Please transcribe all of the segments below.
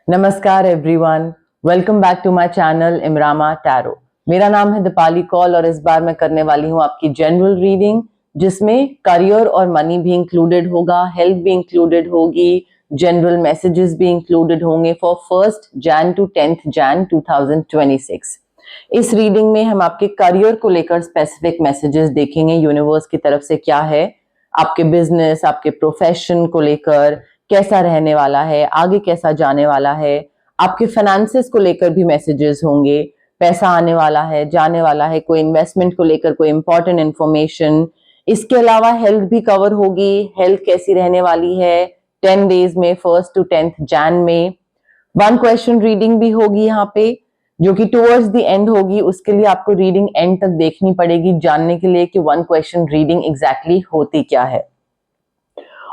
नमस्कार everyone, welcome back to my channel इमरामा tarot. मेरा नाम है दीपाली कौल और इस बार मैं करने वाली हूँ आपकी जनरल रीडिंग, जिसमें करियर और मनी भी इंक्लूडेड होगा, हेल्थ भी इंक्लूडेड होगी, जनरल मैसेजेस भी इंक्लूडेड होंगे फॉर 1 जैन टू 10 जैन 2026। इस रीडिंग में हम आपके करियर को लेकर स्पेसिफिक मैसेजेस देखेंगे, यूनिवर्स की तरफ से क्या है आपके बिजनेस, आपके प्रोफेशन को लेकर, कैसा रहने वाला है, आगे कैसा जाने वाला है। आपके फाइनेंसेस को लेकर भी मैसेजेस होंगे, पैसा आने वाला है, जाने वाला है, कोई इन्वेस्टमेंट को लेकर कोई इंपॉर्टेंट इंफॉर्मेशन। इसके अलावा हेल्थ भी कवर होगी, हेल्थ कैसी रहने वाली है 10 डेज में, 1 to 10 जैन में। 1 क्वेश्चन रीडिंग भी होगी यहाँ पे, जो कि टुवर्ड्स द एंड होगी। उसके लिए आपको रीडिंग एंड तक देखनी पड़ेगी जानने के लिए कि 1 क्वेश्चन रीडिंग एग्जैक्टली होती क्या है।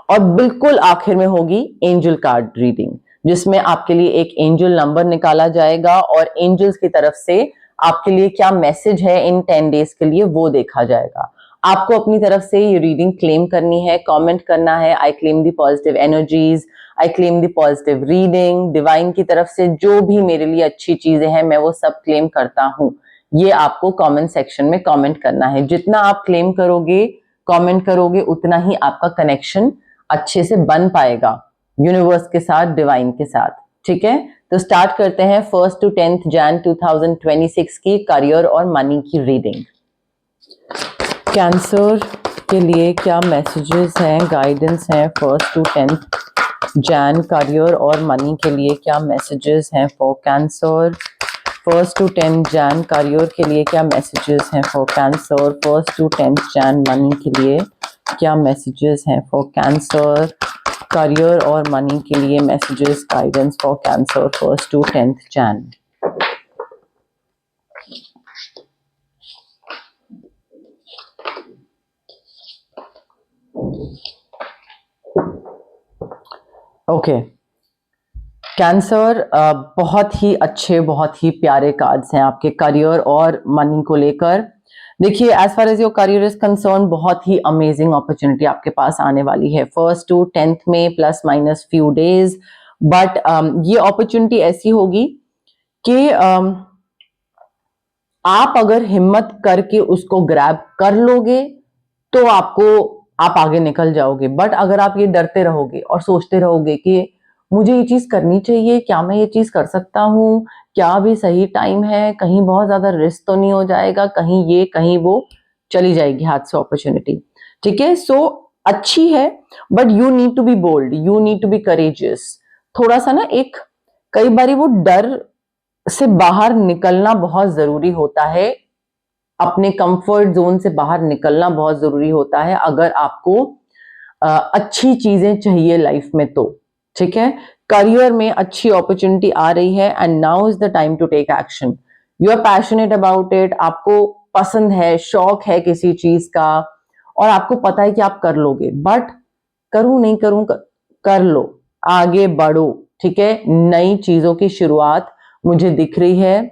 और बिल्कुल आखिर में होगी एंजल कार्ड रीडिंग, जिसमें आपके लिए एक एंजल नंबर निकाला जाएगा और एंजल्स की तरफ से आपके लिए क्या मैसेज है इन 10 डेज के लिए वो देखा जाएगा। आपको अपनी तरफ से ये रीडिंग क्लेम करनी है, कमेंट करना है आई claim the positive energies, I claim the positive reading. Divine की तरफ से जो भी मेरे लिए अच्छी चीजें हैं मैं वो सब क्लेम करता हूँ, ये आपको कमेंट सेक्शन में कमेंट करना है। जितना आप क्लेम करोगे, कमेंट करोगे, उतना ही आपका कनेक्शन अच्छे से बन पाएगा यूनिवर्स के साथ, डिवाइन के साथ। ठीक है, तो स्टार्ट करते हैं 1 to 10 जैन 2026 की करियर और मनी की रीडिंग। कैंसर के लिए क्या मैसेजेस हैं, गाइडेंस हैं 1 to 10 जैन करियर और मनी के लिए क्या मैसेजेस हैं for cancer. 1 to 10 Jain career के लिए क्या मैसेजेस हैं for cancer. 1 to 10 Jain money के लिए क्या मैसेजेस हैं फॉर कैंसर। करियर और मनी के लिए messages, guidance for cancer 1 to 10 Jain. Okay, cancer बहुत ही अच्छे, बहुत ही प्यारे कार्ड्स हैं आपके करियर और मनी को लेकर। देखिए, as far as your career is concerned, बहुत ही अमेजिंग अपॉर्चुनिटी आपके पास आने वाली है 1 to 10 में, plus minus few days. But ये अपॉर्चुनिटी ऐसी होगी कि आप अगर हिम्मत करके उसको ग्रैब कर लोगे तो आप आगे निकल जाओगे। बट अगर आप ये डरते रहोगे और सोचते रहोगे कि मुझे ये चीज करनी चाहिए, क्या मैं ये चीज कर सकता हूँ, क्या अभी सही टाइम है, कहीं बहुत ज्यादा रिस्क तो नहीं हो जाएगा, कहीं ये कहीं वो, चली जाएगी हाथ से अपॉर्चुनिटी। ठीक है, सो अच्छी है, but you need to be bold, you need to be courageous. थोड़ा सा ना, एक कई बारी वो डर से बाहर निकलना बहुत जरूरी होता है, अपने कंफर्ट जोन से बाहर निकलना बहुत जरूरी होता है अगर आपको अच्छी चीजें चाहिए लाइफ में तो। ठीक है, करियर में अच्छी अपॉर्चुनिटी आ रही है and now is the time to take action. You are passionate about it, आपको पसंद है, शौक है किसी चीज का और आपको पता है कि आप कर लोगे। बट करूं नहीं करूं, कर लो, आगे बढ़ो। ठीक है, नई चीजों की शुरुआत मुझे दिख रही है,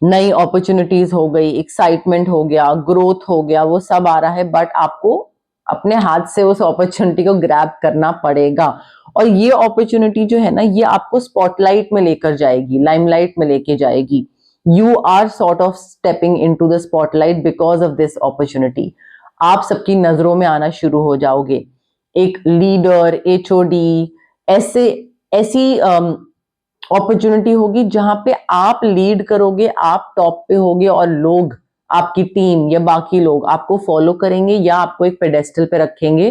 नई अपॉर्चुनिटीज हो गई, एक्साइटमेंट हो गया, ग्रोथ हो गया, वो सब आ रहा है। बट आपको अपने हाथ से उस अपॉर्चुनिटी को ग्रैब करना पड़ेगा और ये अपॉर्चुनिटी जो है ना, ये आपको स्पॉटलाइट में लेकर जाएगी, लाइमलाइट में लेके जाएगी। You are sort of stepping into the spotlight because of this opportunity. आप सबकी नजरों में आना शुरू हो जाओगे। एक लीडर, एचओडी, ऐसी अपॉर्चुनिटी होगी जहां पे आप लीड करोगे, आप टॉप पे होगे और लोग, आपकी टीम या बाकी लोग आपको फॉलो करेंगे या आपको एक पेडेस्टल पे रखेंगे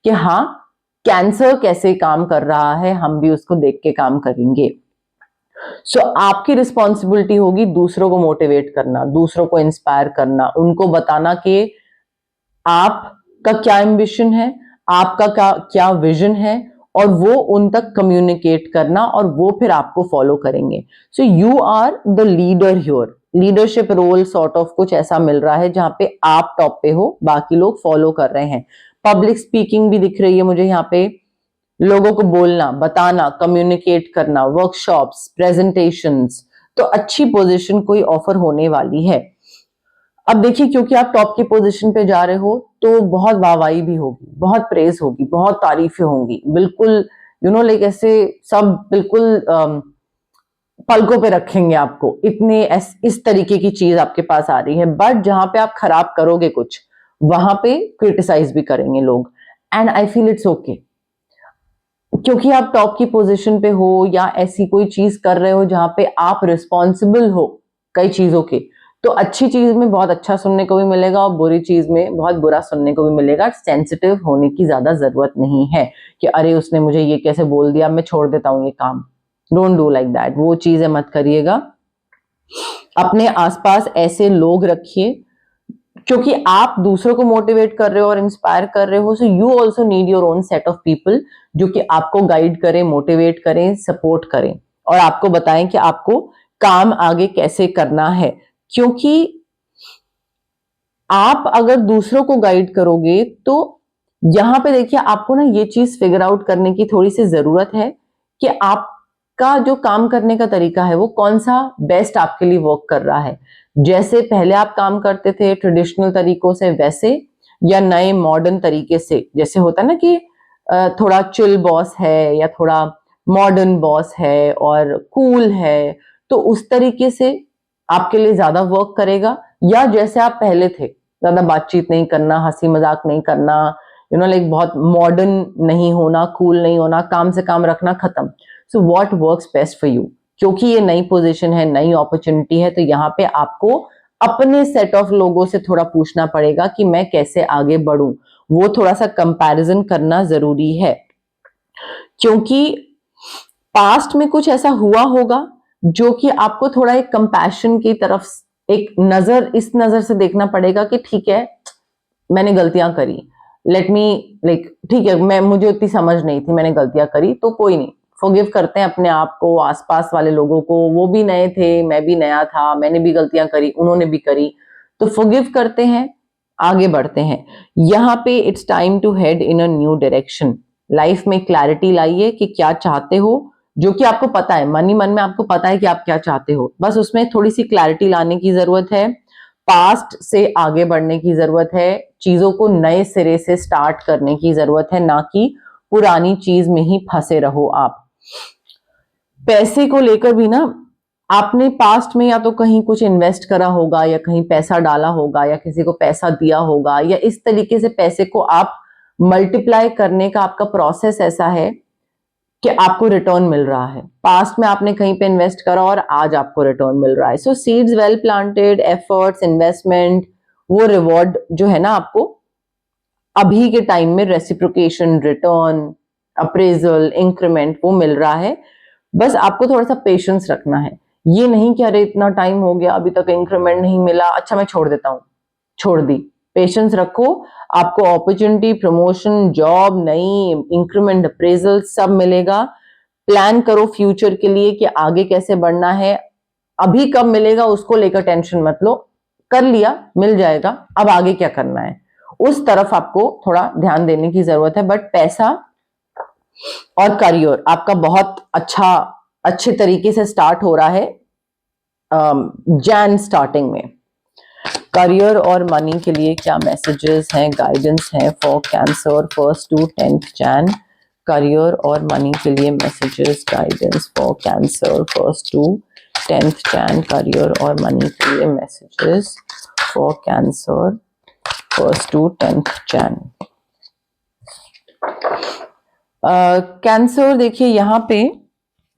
कि हाँ, कैंसर कैसे काम कर रहा है, हम भी उसको देख के काम करेंगे। सो आपकी रिस्पॉन्सिबिलिटी होगी दूसरों को मोटिवेट करना, दूसरों को इंस्पायर करना, उनको बताना कि आपका क्या एम्बिशन है, आपका क्या विजन है, और वो उन तक कम्युनिकेट करना और वो फिर आपको फॉलो करेंगे। So you are the leader here, leadership role sort of कुछ ऐसा मिल रहा है जहां पे आप टॉप पे हो, बाकी लोग फॉलो कर रहे हैं। पब्लिक स्पीकिंग भी दिख रही है मुझे यहाँ पे, लोगों को बोलना, बताना, कम्युनिकेट करना, वर्कशॉप्स, प्रेजेंटेशंस, तो अच्छी पोजीशन कोई ऑफर होने वाली है। अब देखिए, क्योंकि आप टॉप की पोजीशन पे जा रहे हो तो बहुत वाहवाही भी होगी, बहुत प्रेज होगी, बहुत तारीफें होंगी। बिल्कुल लाइक ऐसे सब बिल्कुल पलकों पे रखेंगे आपको, इतने इस तरीके की चीज आपके पास आ रही है। बट जहां पे आप खराब करोगे कुछ, वहां पे क्रिटिसाइज भी करेंगे लोग, and I feel it's okay, क्योंकि आप टॉप की पोजीशन पे हो या ऐसी कोई चीज कर रहे हो जहां पे आप रिस्पॉन्सिबल हो कई चीजों के, तो अच्छी चीज में बहुत अच्छा सुनने को भी मिलेगा और बुरी चीज में बहुत बुरा सुनने को भी मिलेगा। सेंसिटिव होने की ज्यादा जरूरत नहीं है कि अरे उसने मुझे ये कैसे बोल दिया, मैं छोड़ देता हूँ ये काम। डोंट डू लाइक दैट, वो चीजें मत करिएगा। अपने आसपास ऐसे लोग रखिए, क्योंकि आप दूसरों को मोटिवेट कर रहे हो और इंस्पायर कर रहे हो, so you also need your own set of people जो कि आपको गाइड करें, मोटिवेट करें, सपोर्ट करें और आपको बताएं कि आपको काम आगे कैसे करना है। क्योंकि आप अगर दूसरों को गाइड करोगे तो यहां पे देखिए, आपको ना ये चीज फिगर आउट करने की थोड़ी सी जरूरत है कि आपका जो काम करने का तरीका है वो कौन सा बेस्ट आपके लिए वर्क कर रहा है। जैसे पहले आप काम करते थे ट्रेडिशनल तरीकों से वैसे, या नए मॉडर्न तरीके से, जैसे होता है ना कि थोड़ा चिल बॉस है या थोड़ा मॉडर्न बॉस है और कूल है, तो उस तरीके से आपके लिए ज्यादा वर्क करेगा। या जैसे आप पहले थे, ज्यादा बातचीत नहीं करना, हंसी मजाक नहीं करना, लाइक बहुत मॉडर्न नहीं होना, कूल नहीं होना, काम से काम रखना, खत्म। So what works best for you, क्योंकि ये नई पोजीशन है, नई अपॉर्चुनिटी है, तो यहाँ पे आपको अपने सेट ऑफ लोगों से थोड़ा पूछना पड़ेगा कि मैं कैसे आगे बढ़ूं। वो थोड़ा सा कंपैरिजन करना जरूरी है, क्योंकि पास्ट में कुछ ऐसा हुआ होगा जो कि आपको थोड़ा एक कंपैशन की तरफ, एक नजर, इस नजर से देखना पड़ेगा कि ठीक है मैंने गलतियां करी, लेट मी लाइक, ठीक है मुझे उतनी समझ नहीं थी, मैंने गलतियां करी, तो कोई नहीं, फॉरगिव करते हैं अपने आप को, आसपास वाले लोगों को, वो भी नए थे, मैं भी नया था, मैंने भी गलतियां करी, उन्होंने भी करी, तो फॉरगिव करते हैं, आगे बढ़ते हैं। यहाँ पे it's time to head in a new direction. Life में क्लैरिटी लाइए कि क्या चाहते हो, जो कि आपको पता है, मन ही मन में आपको पता है कि आप क्या चाहते हो, बस उसमें थोड़ी सी क्लैरिटी लाने की जरूरत है, पास्ट से आगे बढ़ने की जरूरत है, चीजों को नए सिरे से स्टार्ट करने की जरूरत है, ना कि पुरानी चीज में ही फंसे रहो आप। पैसे को लेकर भी ना, आपने पास्ट में या तो कहीं कुछ इन्वेस्ट करा होगा, या कहीं पैसा डाला होगा, या किसी को पैसा दिया होगा, या इस तरीके से पैसे को आप मल्टीप्लाई करने का आपका प्रोसेस ऐसा है कि आपको रिटर्न मिल रहा है। पास्ट में आपने कहीं पे इन्वेस्ट करा और आज आपको रिटर्न मिल रहा है। So seeds well planted, efforts, investment, वो रिवॉर्ड जो है ना आपको अभी के टाइम में रेसिप्रोकेशन, रिटर्न, अप्रेजल, इंक्रीमेंट वो मिल रहा है। बस आपको थोड़ा सा पेशेंस रखना है। ये नहीं कि अरे इतना टाइम हो गया अभी तक इंक्रीमेंट नहीं मिला, अच्छा मैं छोड़ देता हूँ, छोड़ दी। पेशेंस रखो, आपको अपॉर्चुनिटी, प्रमोशन, जॉब, नई इंक्रीमेंट, अप्रेजल सब मिलेगा। प्लान करो फ्यूचर के लिए कि आगे कैसे बढ़ना है। अभी कब मिलेगा उसको लेकर टेंशन मत लो, कर लिया मिल जाएगा, अब आगे क्या करना है उस तरफ आपको थोड़ा ध्यान देने की जरूरत है। बट पैसा और करियर आपका बहुत अच्छे तरीके से स्टार्ट हो रहा है जैन स्टार्टिंग में। करियर और मनी के लिए क्या मैसेजेस हैं, गाइडेंस हैं for Cancer 1st to 10th Jan? Career और मनी के लिए messages, guidance for Cancer 1st to 10th Jan. Career और मनी के लिए messages for Cancer 1st to 10th Jan. Cancer देखिए, यहाँ पे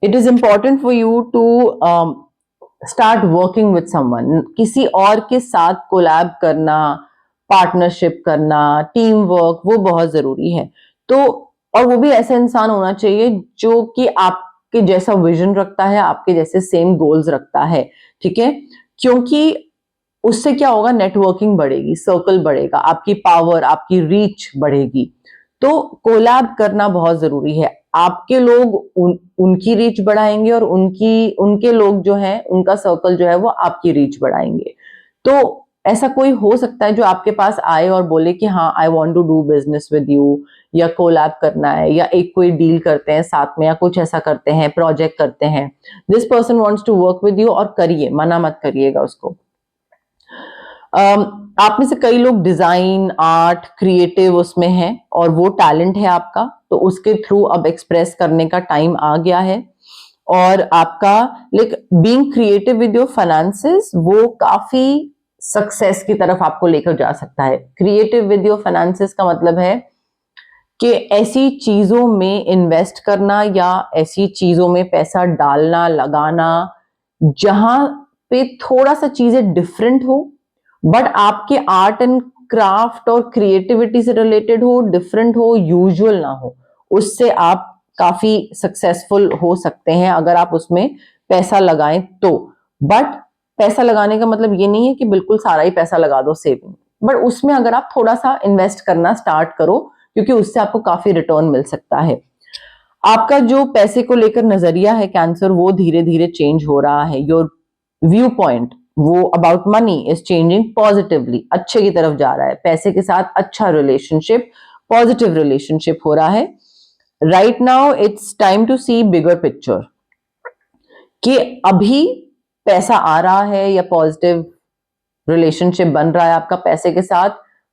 it is important for you to start working with someone, किसी और के साथ कोलैब करना, पार्टनरशिप करना, टीम वर्क, वो बहुत जरूरी है। तो और वो भी ऐसा इंसान होना चाहिए जो कि आपके जैसा विजन रखता है, आपके जैसे सेम गोल्स रखता है, ठीक है? क्योंकि उससे क्या होगा, नेटवर्किंग बढ़ेगी, सर्कल बढ़ेगा, आपकी पावर, आपकी रीच बढ़ेगी। तो कोलैब करना बहुत जरूरी है। आपके लोग उनकी रीच बढ़ाएंगे और उनके लोग जो हैं, उनका सर्कल जो है वो आपकी रीच बढ़ाएंगे। तो ऐसा कोई हो सकता है जो आपके पास आए और बोले कि हाँ I want to do business with you, या कोलैब करना है, या एक कोई डील करते हैं साथ में, या कुछ ऐसा करते हैं, प्रोजेक्ट करते हैं। This person wants to work with you, और करिए, मना मत करिएगा उसको। आप में से कई लोग डिजाइन, आर्ट, क्रिएटिव उसमें हैं और वो टैलेंट है आपका, तो उसके थ्रू अब एक्सप्रेस करने का टाइम आ गया है। और आपका like being creative with your finances वो काफी सक्सेस की तरफ आपको लेकर जा सकता है। क्रिएटिव विद योर फाइनेंसेस का मतलब है कि ऐसी चीजों में इन्वेस्ट करना या ऐसी चीजों में पैसा डालना, लगाना जहां पे थोड़ा सा चीजें डिफरेंट हो, बट आपके आर्ट एंड क्राफ्ट और क्रिएटिविटी से रिलेटेड हो, डिफरेंट हो, यूजुअल ना हो, उससे आप काफी सक्सेसफुल हो सकते हैं अगर आप उसमें पैसा लगाएं तो। बट पैसा लगाने का मतलब ये नहीं है कि बिल्कुल सारा ही पैसा लगा दो सेविंग, बट उसमें अगर आप थोड़ा सा इन्वेस्ट करना स्टार्ट करो, क्योंकि उससे आपको काफी रिटर्न मिल सकता है। आपका जो पैसे को लेकर नजरिया है कैंसर, वो धीरे धीरे चेंज हो रहा है। योर व्यू पॉइंट वो about money is changing positively, अच्छे की तरफ जा रहा है। पैसे के साथ अच्छा रिलेशनशिप, पॉजिटिव रिलेशनशिप हो रहा है। Right now it's time to see bigger picture कि अभी पैसा आ रहा है या पॉजिटिव रिलेशनशिप बन रहा है आपका पैसे के साथ,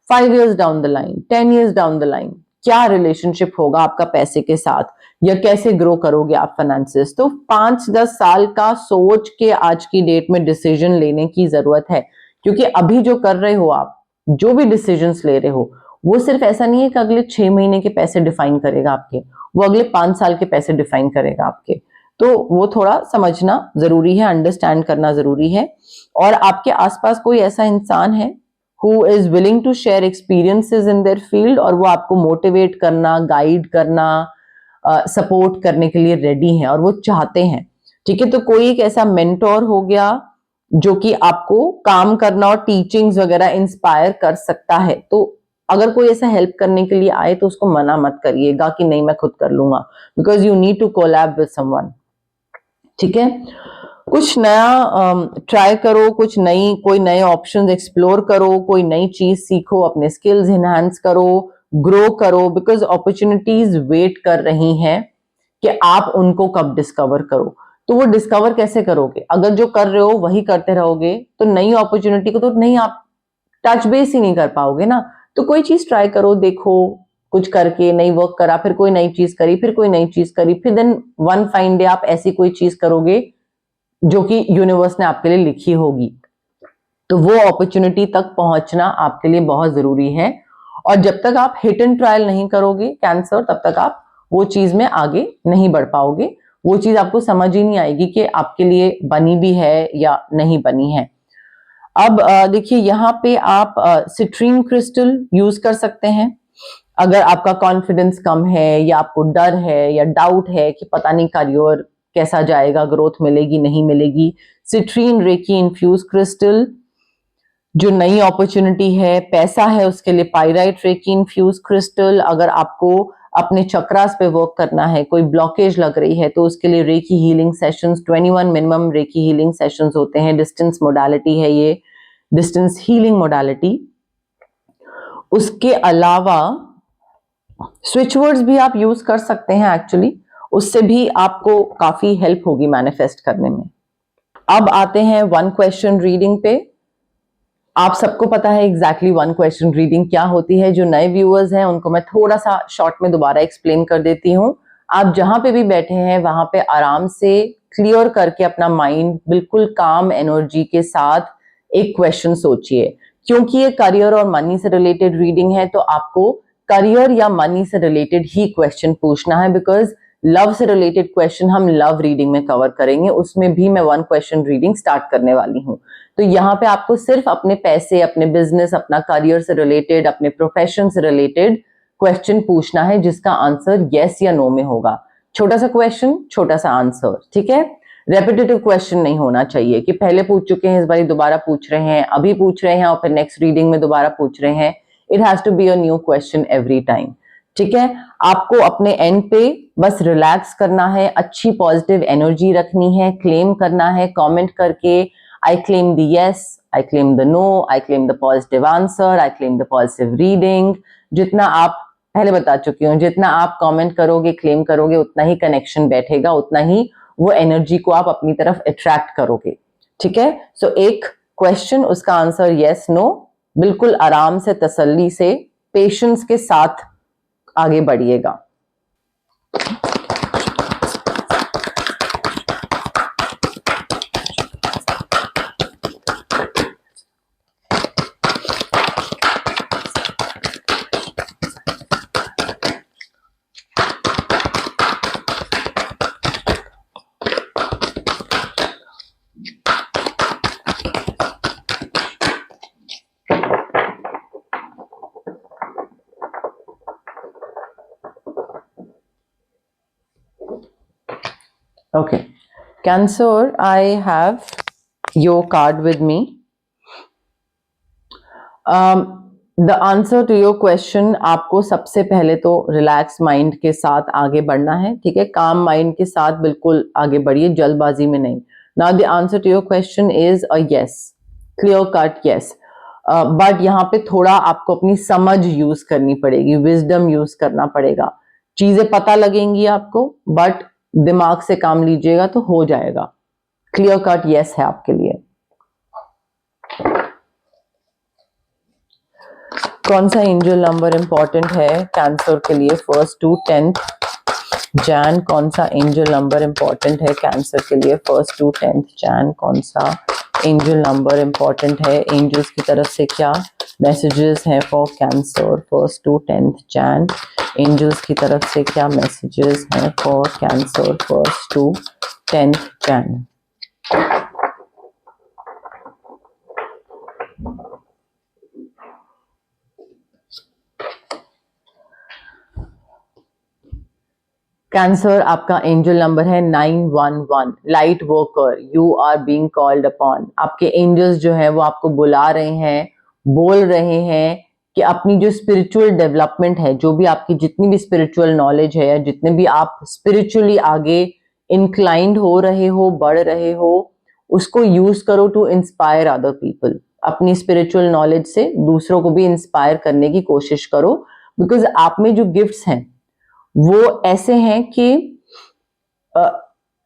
5 years down the line, 10 years down the line क्या रिलेशनशिप होगा आपका पैसे के साथ, या कैसे ग्रो करोगे आप फाइनेंसेस। तो 5-10 साल का सोच के आज की डेट में डिसीजन लेने की जरूरत है, क्योंकि अभी जो कर रहे हो आप, जो भी डिसीजंस ले रहे हो, वो सिर्फ ऐसा नहीं है कि अगले 6 महीने के पैसे डिफाइन करेगा आपके, वो अगले 5 साल के पैसे डिफाइन करेगा आपके। तो वो थोड़ा समझना जरूरी है, अंडरस्टैंड करना जरूरी है। और आपके आसपास कोई ऐसा इंसान है who is willing to share experiences in their field, और वो आपको मोटिवेट करना, गाइड करना, सपोर्ट करने के लिए रेडी हैं और वो चाहते हैं। ठीक है, तो कोई एक ऐसा मेंटोर हो गया जो कि आपको काम करना और टीचिंग्स वगैरह इंस्पायर कर सकता है। तो अगर कोई ऐसा हेल्प करने के लिए आए तो उसको मना मत करिएगा कि नहीं मैं खुद कर लूंगा, because you need to collab with someone. ठीक है, कुछ नया ट्राई करो, कोई नए ऑप्शंस एक्सप्लोर करो, कोई नई चीज सीखो, अपने स्किल्स एनहांस करो, ग्रो करो, बिकॉज अपॉर्चुनिटीज वेट कर रही हैं कि आप उनको कब डिस्कवर करो। तो वो डिस्कवर कैसे करोगे? अगर जो कर रहे हो वही करते रहोगे तो नई अपॉर्चुनिटी को तो नहीं, आप टच बेस ही नहीं कर पाओगे ना। तो कोई चीज ट्राई करो, देखो, कुछ करके नहीं वर्क करा, फिर कोई नई चीज करी, फिर कोई नई चीज करी, फिर देन वन फाइन डे आप ऐसी कोई चीज करोगे जो कि यूनिवर्स ने आपके लिए लिखी होगी। तो वो अपॉर्चुनिटी तक पहुंचना आपके लिए बहुत जरूरी है। और जब तक आप हिट एंड ट्रायल नहीं करोगे कैंसर, तब तक आप वो चीज में आगे नहीं बढ़ पाओगे। वो चीज आपको समझ ही नहीं आएगी कि आपके लिए बनी भी है या नहीं बनी है। अब देखिए, यहाँ पे आप सिट्रीन क्रिस्टल यूज कर सकते हैं अगर आपका कॉन्फिडेंस कम है या आपको डर है या डाउट है कि पता नहीं करियर कैसा जाएगा, ग्रोथ मिलेगी नहीं मिलेगी। सिट्रीन रेकी इन्फ्यूज क्रिस्टल जो नई अपॉर्चुनिटी है, पैसा है, उसके लिए पाइराइट रेकी इन्फ्यूज क्रिस्टल। अगर आपको अपने चक्रास पे वर्क करना है, कोई ब्लॉकेज लग रही है, तो उसके लिए recce healing sessions, 21 minimum recce healing sessions होते हैं। डिस्टेंस मोडालिटी है ये, डिस्टेंस हीलिंग मोडालिटी। उसके अलावा स्विच वर्ड्स भी आप यूज कर सकते हैं एक्चुअली, उससे भी आपको काफी हेल्प होगी मैनिफेस्ट करने में। अब आते हैं वन क्वेश्चन रीडिंग पे। आप सबको पता है एग्जैक्टली वन क्वेश्चन रीडिंग क्या होती है। जो नए व्यूअर्स हैं उनको मैं थोड़ा सा शॉर्ट में दोबारा एक्सप्लेन कर देती हूँ। आप जहां पे भी बैठे हैं वहां पे आराम से क्लियर करके अपना माइंड बिल्कुल काम एनर्जी के साथ एक क्वेश्चन सोचिए। क्योंकि ये करियर और मनी से रिलेटेड रीडिंग है, तो आपको करियर या मनी से रिलेटेड ही क्वेश्चन पूछना है, बिकॉज लव से रिलेटेड क्वेश्चन हम लव रीडिंग में कवर करेंगे, उसमें भी मैं वन क्वेश्चन रीडिंग स्टार्ट करने वाली हूँ। तो यहाँ पे आपको सिर्फ अपने पैसे, अपने बिजनेस, अपना करियर से रिलेटेड, अपने प्रोफेशन से रिलेटेड क्वेश्चन पूछना है, जिसका आंसर यस या नो में होगा। छोटा सा क्वेश्चन, छोटा सा आंसर, ठीक है। रेपिटेटिव क्वेश्चन नहीं होना चाहिए कि पहले पूछ चुके हैं, इस बार दोबारा पूछ रहे हैं, अभी पूछ रहे हैं और फिर नेक्स्ट रीडिंग में दोबारा पूछ रहे हैं। It has to be a new question every time, ठीक है। आपको अपने एंड पे बस रिलैक्स करना है, अच्छी पॉजिटिव एनर्जी रखनी है, क्लेम करना है कमेंट करके, I claim the yes, I claim the no, I claim the positive answer, I claim the positive reading. जितना आप पहले बता चुकी हूँ, जितना आप कमेंट करोगे, क्लेम करोगे, उतना ही कनेक्शन बैठेगा, उतना ही वो एनर्जी को आप अपनी तरफ अट्रैक्ट करोगे, ठीक है। सो एक क्वेश्चन, उसका आंसर यस नो, बिल्कुल आराम से, तसल्ली से, पेशेंस के साथ आगे बढ़िएगा। Okay, Cancer, I have your card with me. The answer to your question, आपको सबसे पहले तो रिलैक्स माइंड के साथ आगे बढ़ना है, ठीक है, काम माइंड के साथ बिल्कुल आगे बढ़िए, जल्दबाजी में नहीं। Now the answer to your question is a yes, clear cut yes. But यहाँ पे थोड़ा आपको अपनी समझ यूज करनी पड़ेगी, विजडम यूज करना पड़ेगा, चीजें पता लगेंगी आपको, बट दिमाग से काम लीजिएगा तो हो जाएगा। क्लियर कट यस है आपके लिए। कौन सा एंजल नंबर इंपॉर्टेंट है कैंसर के लिए 1st to 10th जैन? कौन सा एंजल नंबर इंपॉर्टेंट है कैंसर के लिए 1st to 10th जैन? कौन सा एंजल नंबर इंपॉर्टेंट है? एंजल्स की तरफ से क्या मैसेजेस हैं for Cancer 1st to 10th Jan? Angels की तरफ से क्या मैसेजेस हैं for Cancer 1st to 10th Jan? Cancer, आपका एंजल नंबर है 911, light worker, you are being called upon. आपके एंजल्स जो है वो आपको बुला रहे हैं, बोल रहे हैं कि अपनी जो स्पिरिचुअल डेवलपमेंट है, जो भी आपकी जितनी भी स्पिरिचुअल नॉलेज है या जितने भी आप स्पिरिचुअली आगे इंक्लाइंड हो रहे हो, बढ़ रहे हो, उसको यूज करो टू इंस्पायर अदर पीपल। अपनी स्पिरिचुअल नॉलेज से दूसरों को भी इंस्पायर करने की कोशिश करो, बिकॉज आप में जो गिफ्ट्स हैं वो ऐसे हैं कि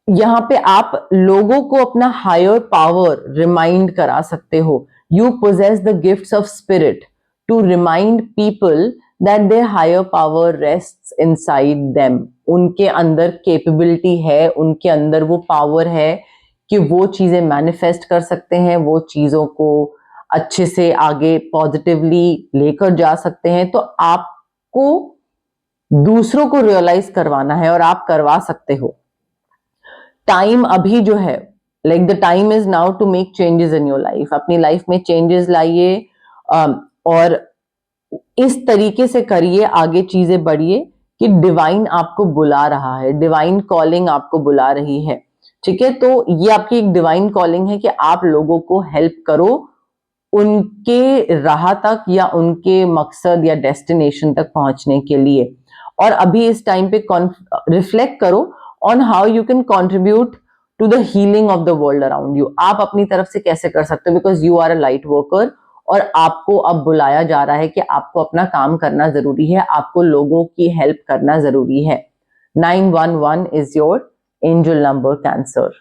यहाँ पे आप लोगों को अपना हायर पावर रिमाइंड करा सकते हो। You possess the gifts of spirit to remind people that their higher power rests inside them. उनके अंदर कैपेबिलिटी है, उनके अंदर वो पावर है कि वो चीजें मैनिफेस्ट कर सकते हैं, वो चीजों को अच्छे से आगे पॉजिटिवली लेकर जा सकते हैं। तो आपको दूसरों को रियलाइज करवाना है और आप करवा सकते हो। टाइम अभी जो है, like the time is now to make changes in your life. अपनी लाइफ में चेंजेस लाइए और इस तरीके से करिए, आगे चीजें बढ़िए कि डिवाइन आपको बुला रहा है, डिवाइन कॉलिंग आपको बुला रही है, ठीक है। तो ये आपकी एक डिवाइन कॉलिंग है कि आप लोगों को हेल्प करो उनके राह तक या उनके मकसद या डेस्टिनेशन तक पहुंचने के लिए। और अभी इस टाइम पे रिफ्लेक्ट करो on how you can contribute to the healing of the world around you. आप अपनी तरफ से कैसे कर सकते हो, because you are a light worker और आपको अब बुलाया जा रहा है कि आपको अपना काम करना जरूरी है, आपको लोगों की हेल्प करना जरूरी है। 911 is your angel number cancer.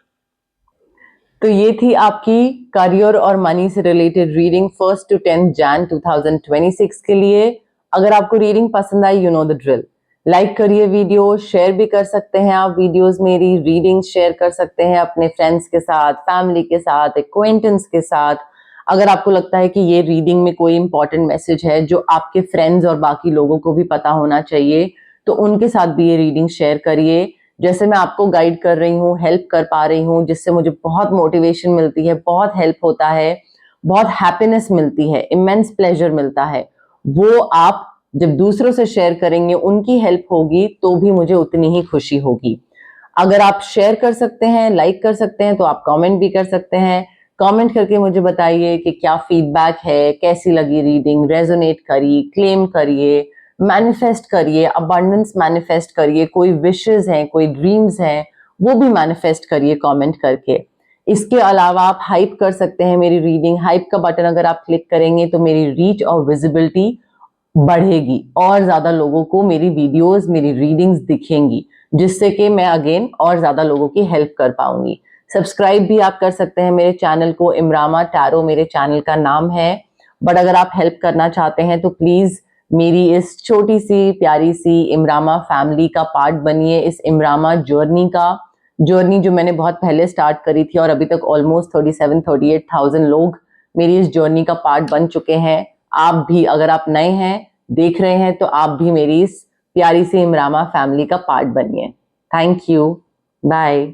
तो ये थी आपकी करियर और मनी से related reading 1st to 10th Jain 2026 के लिए। अगर आपको रीडिंग पसंद आई, you know the drill, like करिए वीडियो, शेयर भी कर सकते हैं आप वीडियोस, मेरी रीडिंग शेयर कर सकते हैं अपने फ्रेंड्स के साथ, फैमिली के साथ, एक्वेंटेंस के साथ। अगर आपको लगता है कि ये रीडिंग में कोई इंपॉर्टेंट मैसेज है जो आपके फ्रेंड्स और बाकी लोगों को भी पता होना चाहिए, तो उनके साथ भी ये रीडिंग शेयर करिए। जैसे मैं आपको गाइड कर रही हूँ, हेल्प कर पा रही हूँ, जिससे मुझे बहुत मोटिवेशन मिलती है, बहुत हेल्प होता है, बहुत हैप्पीनेस मिलती है, इमेंस प्लेजर मिलता है, वो आप जब दूसरों से शेयर करेंगे, उनकी हेल्प होगी तो भी मुझे उतनी ही खुशी होगी। अगर आप शेयर कर सकते हैं, लाइक कर सकते हैं, तो आप कमेंट भी कर सकते हैं। कमेंट करके मुझे बताइए कि क्या फीडबैक है, कैसी लगी रीडिंग, रेजोनेट करी, क्लेम करिए, मैनिफेस्ट करिए, अबंडेंस मैनिफेस्ट करिए, कोई विशेस हैं, कोई ड्रीम्स हैं, वो भी मैनिफेस्ट करिए कमेंट करके। इसके अलावा आप हाइप कर सकते हैं मेरी रीडिंग। हाइप का बटन अगर आप क्लिक करेंगे तो मेरी रीच और विजिबिलिटी बढ़ेगी और ज्यादा लोगों को मेरी वीडियोस, मेरी रीडिंग्स दिखेंगी, जिससे कि मैं अगेन और ज्यादा लोगों की हेल्प कर पाऊंगी। सब्सक्राइब भी आप कर सकते हैं मेरे चैनल को, इमरामा टैरो मेरे चैनल का नाम है। बट अगर आप हेल्प करना चाहते हैं तो प्लीज मेरी इस छोटी सी प्यारी सी इमरामा फैमिली का पार्ट बनिए, इस इमरामा जर्नी जो मैंने बहुत पहले स्टार्ट करी थी और अभी तक ऑलमोस्ट 37-38,000 लोग मेरी इस जर्नी का पार्ट बन चुके हैं। आप भी, अगर आप नए हैं, देख रहे हैं, तो आप भी मेरी इस प्यारी सी इमरामा फैमिली का पार्ट बनिए। Thank you, bye.